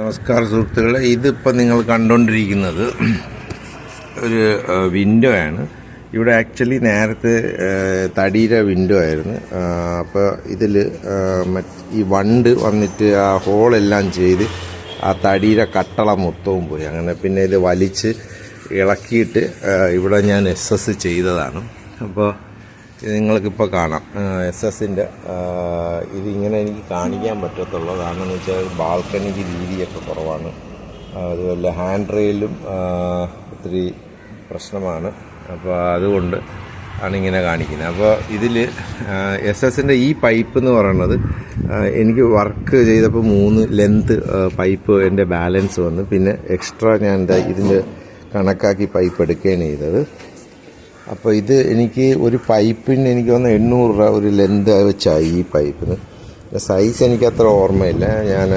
നമസ്കാരം സുഹൃത്തുക്കളെ, ഇതിപ്പോൾ നിങ്ങൾ കണ്ടുകൊണ്ടിരിക്കുന്നത് ഒരു വിൻഡോ ആണ്. ഇവിടെ ആക്ച്വലി നേരത്തെ തടിയുടെ വിൻഡോ ആയിരുന്നു. അപ്പോൾ ഇതിൽ ഈ വണ്ട് വന്നിട്ട് ആ ഹോളെല്ലാം ചെയ്ത് ആ തടിയുടെ കട്ടള മൊത്തവും പോയി. അങ്ങനെ പിന്നെ ഇത് വലിച്ച് ഇളക്കിയിട്ട് ഇവിടെ ഞാൻ SS ചെയ്തതാണ്. അപ്പോൾ ഇത് നിങ്ങൾക്കിപ്പോൾ കാണാം. SS-ൻ്റെ ഇതിങ്ങനെ എനിക്ക് കാണിക്കാൻ പറ്റത്തുള്ളൂ. കാരണം എന്ന് വെച്ചാൽ ബാൽക്കണിക്ക് വീതിയൊക്കെ കുറവാണ്. അതുപോലെ ഹാൻഡ് റെയിലും ഒത്തിരി പ്രശ്നമാണ്. അപ്പോൾ അതുകൊണ്ട് ആണ് ഇങ്ങനെ കാണിക്കുന്നത്. അപ്പോൾ ഇതിൽ SS-ൻ്റെ ഈ പൈപ്പ് എന്ന് പറയുന്നത് എനിക്ക് വർക്ക് ചെയ്തപ്പോൾ 3 ലെന്ത് പൈപ്പ് എൻ്റെ ബാലൻസ് വന്നു. പിന്നെ എക്സ്ട്രാ ഞാൻ ഇതിൻ്റെ കണക്കാക്കി പൈപ്പ് എടുക്കുകയാണ് ചെയ്തത്. അപ്പോൾ ഇത് എനിക്ക് ഒരു പൈപ്പിന് എനിക്ക് വന്ന് 800 രൂപ ഒരു ലെന്ത് വെച്ചായി. ഈ പൈപ്പിന് സൈസ് എനിക്ക് അത്ര ഓർമ്മയില്ല. ഞാൻ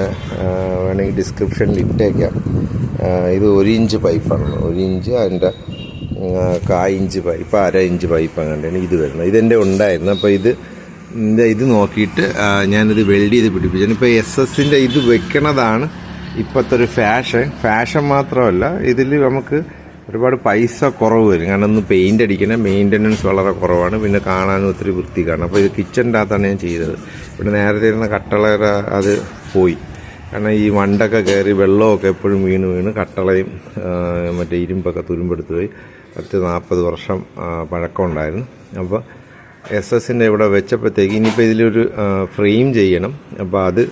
വേണമെങ്കിൽ ഡിസ്ക്രിപ്ഷനിൽ ഇട്ടേക്കാം. ഇത് 1 ഇഞ്ച് പൈപ്പാണ്. 1 ഇഞ്ച് അതിൻ്റെ 1/4 ഇഞ്ച് പൈപ്പ്, 1/2 ഇഞ്ച് പൈപ്പ് അങ്ങനെയാണ് ഇത് വരുന്നത്. ഇതെൻ്റെ ഉണ്ടായിരുന്നു. അപ്പോൾ ഇത് നോക്കിയിട്ട് ഞാനിത് വെൽഡ് ചെയ്ത് പിടിപ്പിച്ചു. ഇപ്പോൾ SS-ൻ്റെ ഇത് വെക്കണതാണ് ഇപ്പോഴത്തെ ഒരു ഫാഷൻ മാത്രമല്ല, ഇതിൽ നമുക്ക് ഒരുപാട് പൈസ കുറവ് വരും. കാരണം ഒന്ന് പെയിൻ്റ് അടിക്കണം, മെയിൻ്റനൻസ് വളരെ കുറവാണ്, പിന്നെ കാണാനും ഒത്തിരി വൃത്തി കാണും. അപ്പോൾ ഇത് കിച്ചൻ്റെ അകത്താണ് ഞാൻ ചെയ്തത്. ഇവിടെ നേരത്തെ ഇരുന്ന കട്ടള അത് പോയി. കാരണം ഈ വണ്ടൊക്കെ കയറി വെള്ളമൊക്കെ എപ്പോഴും വീണ് കട്ടളയും മറ്റേ ഇരുമ്പൊക്കെ തുരുമ്പെടുത്ത് പോയി. 40 വർഷം പഴക്കമുണ്ടായിരുന്നു. അപ്പോൾ SS-ൻ്റെ ഇവിടെ വെച്ചപ്പോഴത്തേക്ക് ഇനിയിപ്പോൾ ഇതിലൊരു ഫ്രെയിം ചെയ്യണം. അപ്പോൾ അത്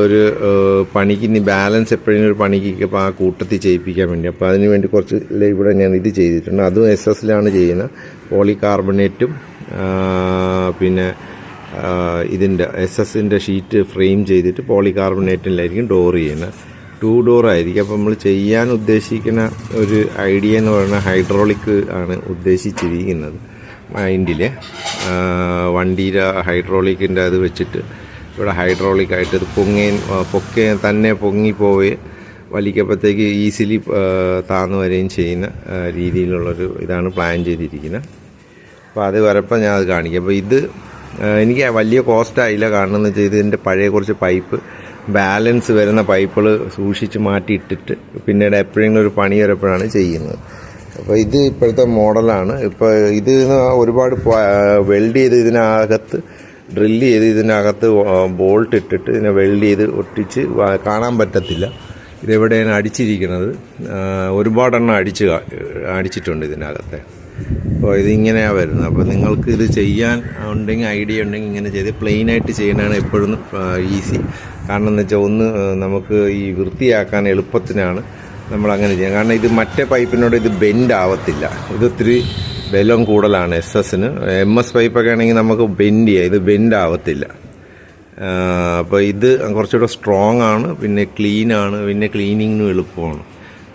ഒരു പണിക്ക് ഇനി ബാലൻസ് എപ്പോഴും ഒരു പണിക്ക് ഇപ്പോൾ ആ കൂട്ടത്തിൽ ചെയ്യിപ്പിക്കാൻ വേണ്ടി. അപ്പോൾ അതിന് വേണ്ടി കുറച്ച് ഇവിടെ ഞാൻ ഇത് ചെയ്തിട്ടുണ്ട്. അതും SS-ലാണ് ചെയ്യുന്നത്. പോളികാർബണേറ്റും പിന്നെ ഇതിൻ്റെ SS-ൻ്റെ ഷീറ്റ് ഫ്രെയിം ചെയ്തിട്ട് പോളികാർബണേറ്റിലായിരിക്കും ഡോർ ചെയ്യുന്നത്. 2 ഡോർ ആയിരിക്കും. അപ്പോൾ നമ്മൾ ചെയ്യാൻ ഉദ്ദേശിക്കുന്ന ഒരു ഐഡിയ എന്ന് പറയുന്നത് ഹൈഡ്രോളിക് ആണ് ഉദ്ദേശിച്ചിരിക്കുന്നത്. മൈൻഡിൽ വണ്ടിയുടെ ഹൈഡ്രോളിക്കിൻ്റെ അത് വെച്ചിട്ട് ഇവിടെ ഹൈഡ്രോളിക്കായിട്ട് ഇത് തന്നെ പൊങ്ങിപ്പോയി വലിക്കപ്പോഴത്തേക്ക് ഈസിലി താന്നു വരികയും ചെയ്യുന്ന രീതിയിലുള്ളൊരു ഇതാണ് പ്ലാൻ ചെയ്തിരിക്കുന്നത്. അപ്പോൾ അത് വരപ്പോൾ ഞാൻ അത് കാണിക്കാം. അപ്പോൾ ഇത് എനിക്ക് വലിയ കോസ്റ്റായില്ല. കാരണം എന്ന് വെച്ചാൽ ഇതിൻ്റെ പഴയ കുറച്ച് പൈപ്പ് ബാലൻസ് വരുന്ന പൈപ്പുകൾ സൂക്ഷിച്ച് മാറ്റിയിട്ടിട്ട് പിന്നീട് എപ്പോഴെങ്കിലും ഒരു പണി വരപ്പോഴാണ് ചെയ്യുന്നത്. അപ്പോൾ ഇത് ഇപ്പോഴത്തെ മോഡലാണ്. ഇപ്പോൾ ഇത് ഒരുപാട് വെൽഡ് ചെയ്ത് ഇതിനകത്ത് ഡ്രില്ല് ചെയ്ത് ഇതിനകത്ത് ബോൾട്ട് ഇട്ടിട്ട് ഇതിനെ വെൽഡ് ചെയ്ത് ഒട്ടിച്ച് കാണാൻ പറ്റത്തില്ല ഇതെവിടെയാണ് അടിച്ചിരിക്കുന്നത്. ഒരുപാടെണ്ണം അടിച്ചിട്ടുണ്ട് ഇതിനകത്തെ. അപ്പോൾ ഇതിങ്ങനെയാണ് വരുന്നത്. അപ്പോൾ നിങ്ങൾക്ക് ഇത് ചെയ്യാൻ ഉണ്ടെങ്കിൽ ഐഡിയ ഉണ്ടെങ്കിൽ ഇങ്ങനെ ചെയ്ത് പ്ലെയിനായിട്ട് ചെയ്യുന്നതാണ് എപ്പോഴും ഈസി. കാരണം എന്ന് വെച്ചാൽ നമുക്ക് ഈ വൃത്തിയാക്കാൻ എളുപ്പത്തിനാണ് നമ്മളങ്ങനെ ചെയ്യുക. കാരണം ഇത് മറ്റേ പൈപ്പിനോട് ഇത് ബെൻഡ് ആവത്തില്ല. ഇതൊത്തിരി ബലം കൂടുതലാണ് SS-ന്. MS പൈപ്പൊക്കെ ആണെങ്കിൽ നമുക്ക് ബെൻഡ് ചെയ്യാം, ഇത് ബെൻഡ് ആവത്തില്ല. അപ്പോൾ ഇത് കുറച്ചുകൂടെ സ്ട്രോങ് ആണ്, പിന്നെ ക്ലീനാണ്, പിന്നെ ക്ലീനിങ്ങിനും എളുപ്പമാണ്.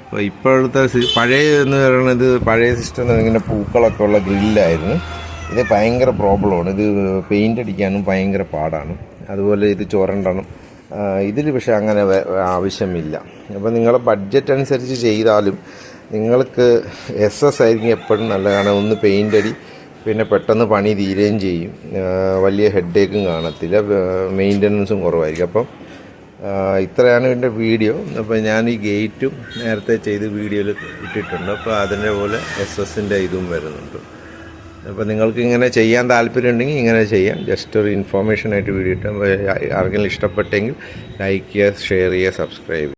അപ്പോൾ ഇപ്പോഴത്തെ പഴയ എന്ന് പറയുന്നത് പഴയ സിസ്റ്റം ഇങ്ങനെ പൂക്കളൊക്കെ ഉള്ള ഗ്രില്ലായിരുന്നു. ഇത് ഭയങ്കര പ്രോബ്ലമാണ്. ഇത് പെയിൻ്റ് അടിക്കാനും ഭയങ്കര പാടാണ്. അതുപോലെ ഇത് ചുരണ്ടണം. ഇതിൽ പക്ഷേ അങ്ങനെ ആവശ്യമില്ല. അപ്പോൾ നിങ്ങളുടെ ബഡ്ജറ്റ് അനുസരിച്ച് ചെയ്താലും നിങ്ങൾക്ക് SS ആയിരിക്കും എപ്പോഴും നല്ല. കാരണം ഒന്ന് പെയിൻ്റ് അടി, പിന്നെ പെട്ടെന്ന് പണി തീരുകയും ചെയ്യും, വലിയ ഹെഡേക്കും കാണത്തില്ല, മെയിൻ്റനൻസും കുറവായിരിക്കും. അപ്പം ഇത്രയാണ് ഇതിൻ്റെ വീഡിയോ. അപ്പോൾ ഞാൻ ഈ ഗേറ്റും നേരത്തെ ചെയ്ത് വീഡിയോയിൽ ഇട്ടിട്ടുണ്ട്. അപ്പോൾ അതിൻ്റെ പോലെ SS-ൻ്റെ ഇതും വരുന്നുണ്ട്. അപ്പോൾ നിങ്ങൾക്ക് ഇങ്ങനെ ചെയ്യാൻ താല്പര്യമുണ്ടെങ്കിൽ ഇങ്ങനെ ചെയ്യാം. ജസ്റ്റ് ഒരു ഇൻഫോർമേഷനായിട്ട് വീഡിയോ ഇട്ടാൽ ആർക്കെങ്കിലും ഇഷ്ടപ്പെട്ടെങ്കിൽ ലൈക്ക് ചെയ്യുക, ഷെയർ ചെയ്യുക, സബ്സ്ക്രൈബ് ചെയ്യുക.